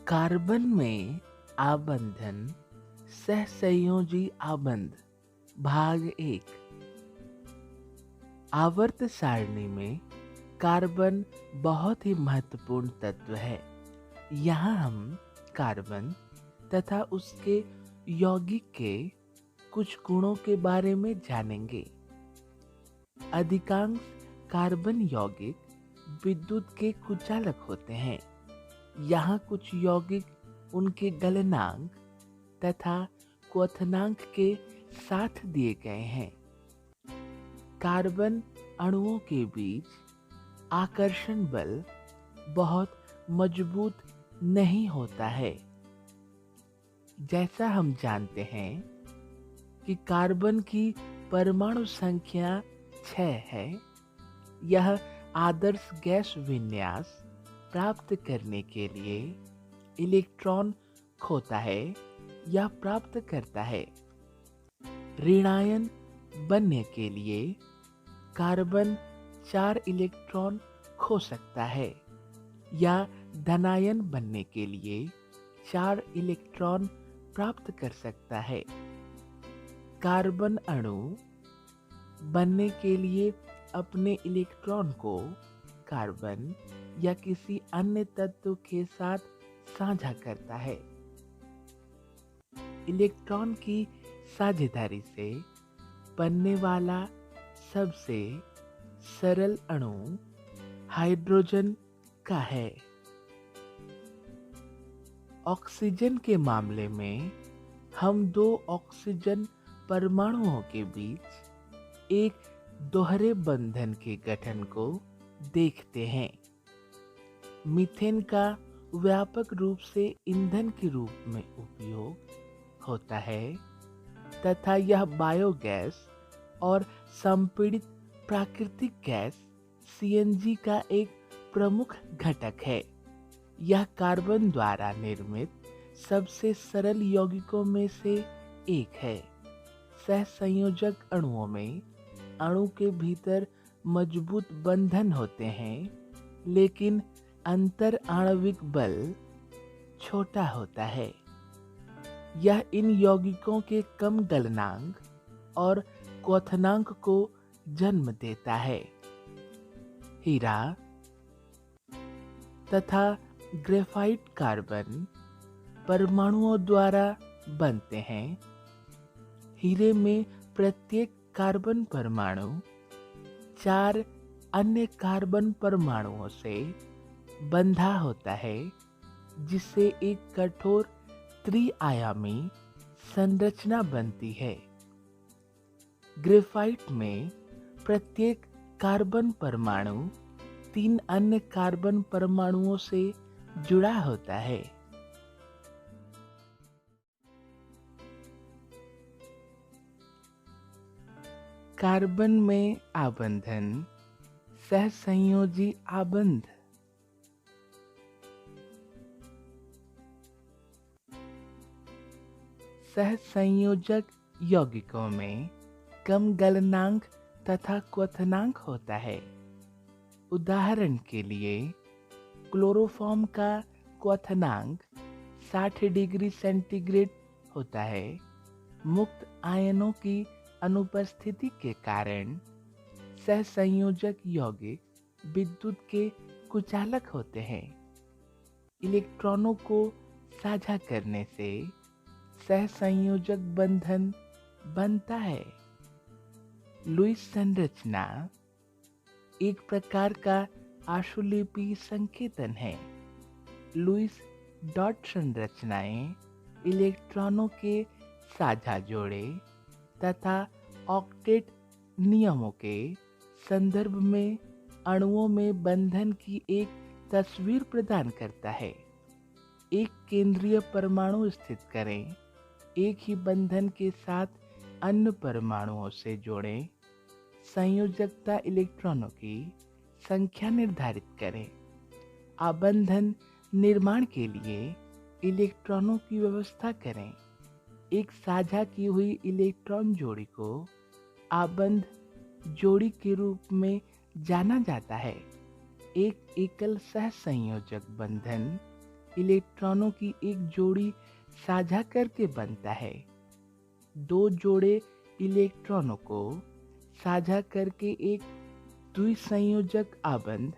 Carbon में आबंधन सहसंयोजी आबंध भाग 1। आवर्त सारणी में कार्बन बहुत ही महत्वपूर्ण तत्व है। यहाँ हम कार्बन तथा उसके यौगिक के कुछ गुणों के बारे में जानेंगे। अधिकांश कार्बन यौगिक विद्युत के कुचालक होते हैं। यहाँ कुछ यौगिक उनके गलनांक तथा क्वथनांक के साथ दिए गए हैं। कार्बन अणुओं के बीच आकर्षण बल बहुत मजबूत नहीं होता है। जैसा हम जानते हैं कि कार्बन की परमाणु संख्या 6 है। यह आदर्श गैस विन्यास प्राप्त करने के लिए इलेक्ट्रॉन खोता है या प्राप्त करता है। ऋणायन बनने के लिए कार्बन 4 इलेक्ट्रॉन खो सकता है या धनायन बनने के लिए 4 इलेक्ट्रॉन प्राप्त कर सकता है। कार्बन अणु बनने के लिए अपने इलेक्ट्रॉन को कार्बन या किसी अन्य तत्व के साथ साझा करता है। इलेक्ट्रॉन की साझेदारी से बनने वाला सबसे सरल अणु हाइड्रोजन का है। ऑक्सीजन के मामले में हम 2 ऑक्सीजन परमाणुओं के बीच एक दोहरे बंधन के गठन को देखते हैं। मीथेन का व्यापक रूप से ईंधन के रूप में उपयोग होता है तथा यह बायोगैस और संपीड़ित प्राकृतिक गैस सीएनजी का एक प्रमुख घटक है। यह कार्बन द्वारा निर्मित सबसे सरल यौगिकों में से एक है। सहसंयोजक अणुओं में अणु के भीतर मजबूत बंधन होते हैं, लेकिन अंतर आणविक बल छोटा होता है। यह इन यौगिकों के कम गलनांक और क्वथनांक को जन्म देता है। हीरा तथा ग्रेफाइट कार्बन परमाणुओं द्वारा बनते हैं। हीरे में प्रत्येक कार्बन परमाणु 4 अन्य कार्बन परमाणुओं से बंधा होता है, जिससे एक कठोर त्रिआयामी संरचना बनती है। ग्रेफाइट में प्रत्येक कार्बन परमाणु 3 अन्य कार्बन परमाणुओं से जुड़ा होता है। कार्बन में आबंधन सहसंयोजी आबंध। सहसंयोजक यौगिकों में कम गलनांक तथा क्वथनांक होता है। उदाहरण के लिए क्लोरोफॉर्म का क्वथनांक 60 डिग्री सेंटीग्रेड होता है। मुक्त आयनों की अनुपस्थिति के कारण सहसंयोजक यौगिक विद्युत के कुचालक होते हैं। इलेक्ट्रॉनों को साझा करने से सहसंयोजक बंधन बनता है। लुईस संरचना एक प्रकार का आशुलिपि संकेतन है। लुईस डॉट संरचनाएं इलेक्ट्रॉनों के साझा जोड़े तथा ऑक्टेट नियमों के संदर्भ में अणुओं में बंधन की एक तस्वीर प्रदान करता है। एक केंद्रीय परमाणु स्थित करें, एक ही बंधन के साथ अन्य परमाणुओं से जोड़ें, संयोजकता इलेक्ट्रॉनों की संख्या निर्धारित करें। आबंधन निर्माण के लिए इलेक्ट्रॉनों की व्यवस्था करें। एक साझा की हुई इलेक्ट्रॉन जोड़ी को आबंध जोड़ी के रूप में जाना जाता है। एक एकल सहसंयोजक बंधन इलेक्ट्रॉनों की एक जोड़ी साझा करके बनता है। दो जोड़े इलेक्ट्रॉनों को साझा करके एक द्विसंयोजक आबंध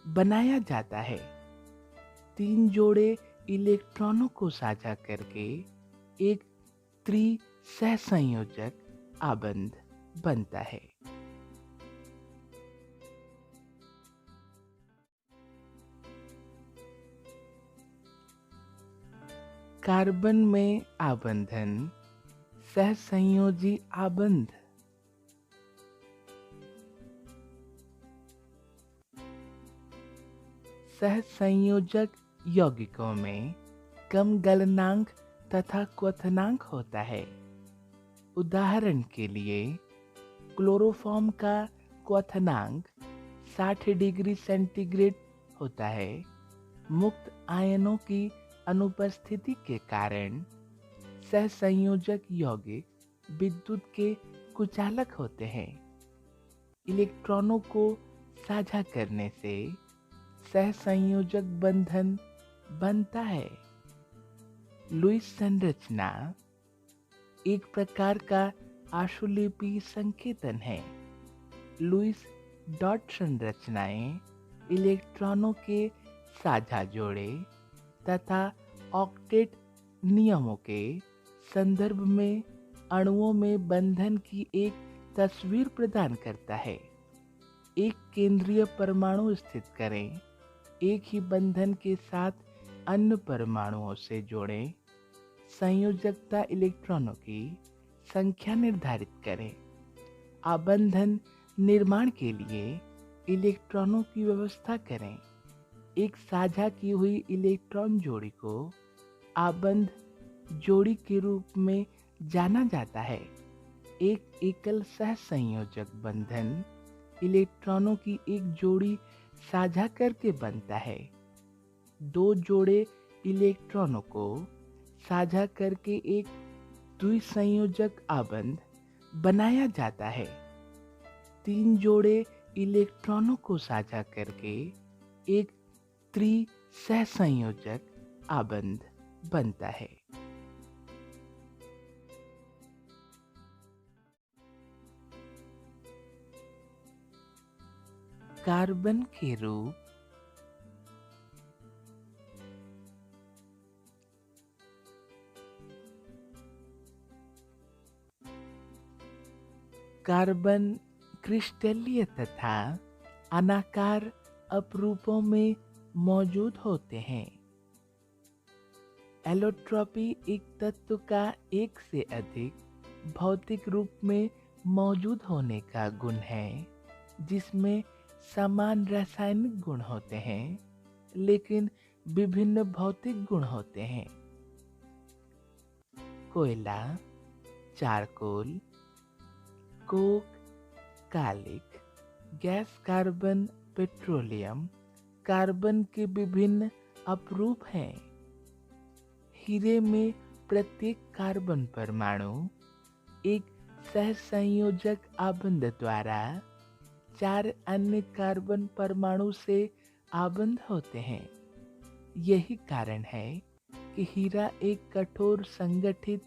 बनाया जाता है। तीन जोड़े इलेक्ट्रॉनों को साझा करके एक त्रिसहसंयोजक आबंध बनता है। कार्बन में आबंधन सहसंयोजी आबंध। सहसंयोजक यौगिकों में कम गलनांक तथा क्वथनांक होता है। उदाहरण के लिए क्लोरोफॉर्म का क्वथनांक 60 डिग्री सेंटीग्रेड होता है। मुक्त आयनों की अनुपस्थिति के कारण सहसंयोजक यौगिक विद्युत के कुचालक होते हैं। इलेक्ट्रॉनों को साझा करने से सहसंयोजक बंधन बनता है। लुईस संरचना एक प्रकार का आशुलिपि संकेतन है। लुईस डॉट संरचनाएं इलेक्ट्रॉनों के साझा जोड़े तथा ऑक्टेट नियमों के संदर्भ में अणुओं में बंधन की एक तस्वीर प्रदान करता है। एक केंद्रीय परमाणु स्थित करें, एक ही बंधन के साथ अन्य परमाणुओं से जोड़ें, संयोजकता इलेक्ट्रॉनों की संख्या निर्धारित करें। आबंधन निर्माण के लिए इलेक्ट्रॉनों की व्यवस्था करें। एक साझा की हुई इलेक्ट्रॉन जोड़ी को आबंध जोड़ी के रूप में जाना जाता है। एक एकल सहसंयोजक बंधन इलेक्ट्रॉनों की एक जोड़ी साझा करके बनता है। दो जोड़े इलेक्ट्रॉनों को साझा करके एक द्विसंयोजक आबंध बनाया जाता है। तीन जोड़े इलेक्ट्रॉनों को साझा करके एक त्रिसहसंयोजक आबंध बनता है। कार्बन के रूप कार्बन क्रिस्टलीय तथा अनाकार अपरूपों में मौजूद होते हैं। एलोट्रॉपी एक तत्व का एक से अधिक भौतिक रूप में मौजूद होने का गुण है, जिसमें समान रासायनिक गुण होते हैं लेकिन विभिन्न भौतिक गुण होते हैं। कोयला, चारकोल, कोक, कालिक, गैस कार्बन, पेट्रोलियम कार्बन के विभिन्न अपरूप हैं। हीरे में प्रत्येक कार्बन परमाणु एक सहसंयोजक आबंध द्वारा चार अन्य कार्बन परमाणु से आबंध होते हैं। यही कारण है कि हीरा एक कठोर संगठित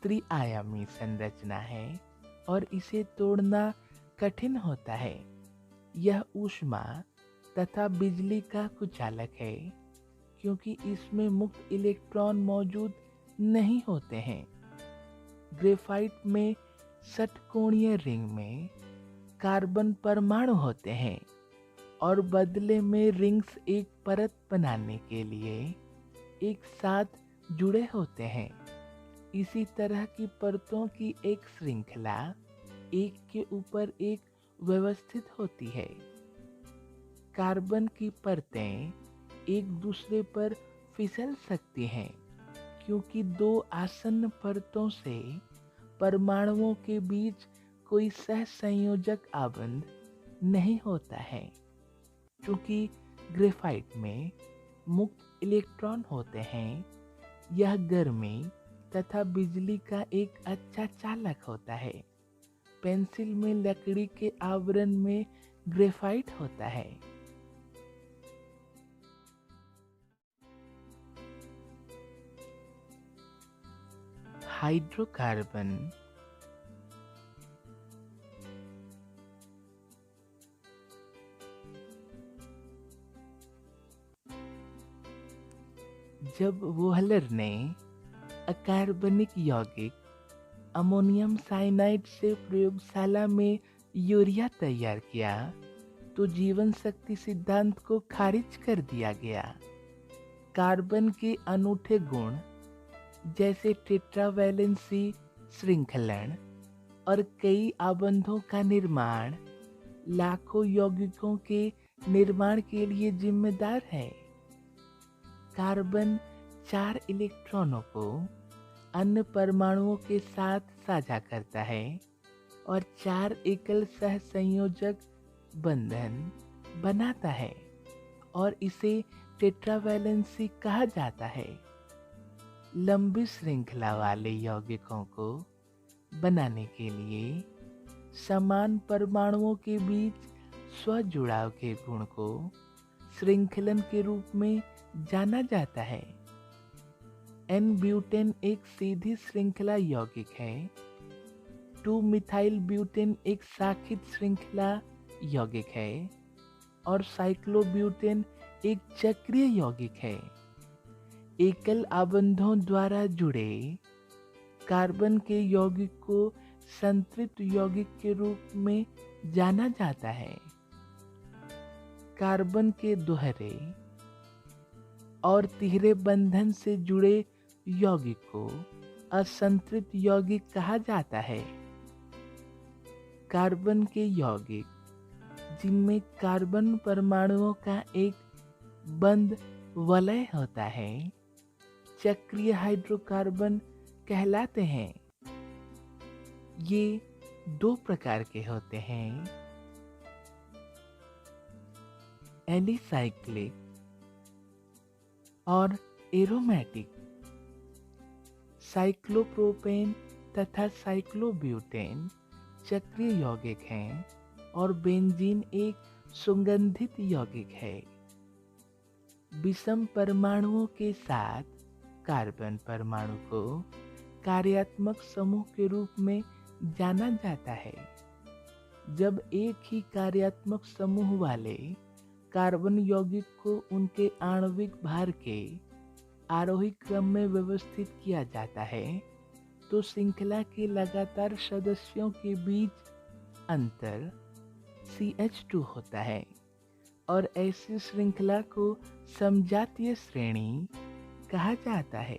त्रिआयामी संरचना है और इसे तोड़ना कठिन होता है। यह ऊष्मा तथा बिजली का कुचालक है, क्योंकि इसमें मुक्त इलेक्ट्रॉन मौजूद नहीं होते हैं। ग्रेफाइट में षटकोणीय रिंग में कार्बन परमाणु होते हैं और बदले में रिंग्स एक परत बनाने के लिए एक साथ जुड़े होते हैं। इसी तरह की परतों की एक श्रृंखला एक के ऊपर एक व्यवस्थित होती है। कार्बन की परतें एक दूसरे पर फिसल सकती हैं, क्योंकि दो आसन्न परतों से परमाणुओं के बीच कोई सहसंयोजक आबंध नहीं होता है। चूंकि ग्रेफाइट में मुक्त इलेक्ट्रॉन होते हैं, यह गर्मी तथा बिजली का एक अच्छा चालक होता है। पेंसिल में लकड़ी के आवरण में ग्रेफाइट होता है। हाइड्रोकार्बन जब वोहलर ने अकार्बनिक यौगिक अमोनियम साइनाइड से प्रयोगशाला में यूरिया तैयार किया तो जीवन शक्ति सिद्धांत को खारिज कर दिया गया। कार्बन के अनूठे गुण जैसे टेट्रावैलेंसी, श्रृंखलन और कई आबंधों का निर्माण लाखों यौगिकों के निर्माण के लिए जिम्मेदार है। कार्बन 4 इलेक्ट्रॉनों को अन्य परमाणुओं के साथ साझा करता है और 4 एकल सहसंयोजक बंधन बनाता है और इसे टेट्रावैलेंसी कहा जाता है। लंबी श्रृंखला वाले यौगिकों को बनाने के लिए समान परमाणुओं के बीच स्वजुड़ाव के गुण को श्रृंखलन के रूप में जाना जाता है। N-ब्यूटेन एक सीधी श्रृंखला यौगिक है। 2-मिथाइल ब्यूटेन एक शाखित श्रृंखला यौगिक है और साइक्लोब्यूटेन एक चक्रीय यौगिक है। एकल आबंधों द्वारा जुड़े कार्बन के यौगिक को संतृप्त यौगिक के रूप में जाना जाता है। कार्बन के दोहरे और तिहरे बंधन से जुड़े यौगिक को असंतृप्त यौगिक कहा जाता है। कार्बन के यौगिक जिनमें कार्बन परमाणुओं का एक बंद वलय होता है चक्रीय हाइड्रोकार्बन कहलाते हैं। ये 2 प्रकार के होते हैं, एलिसाइक्लिक और एरोमेटिक। साइक्लोप्रोपेन तथा साइक्लोब्यूटेन चक्रीय यौगिक हैं और बेंजीन एक सुगंधित यौगिक है। विषम परमाणुओं के साथ कार्बन परमाणु को कार्यात्मक समूह के रूप में जाना जाता है। जब एक ही कार्यात्मक समूह वाले कार्बन यौगिक को उनके आणविक भार के आरोही क्रम में व्यवस्थित किया जाता है तो श्रृंखला के लगातार सदस्यों के बीच अंतर CH2 होता है और ऐसी श्रृंखला को समजातीय श्रेणी कहा जाता है।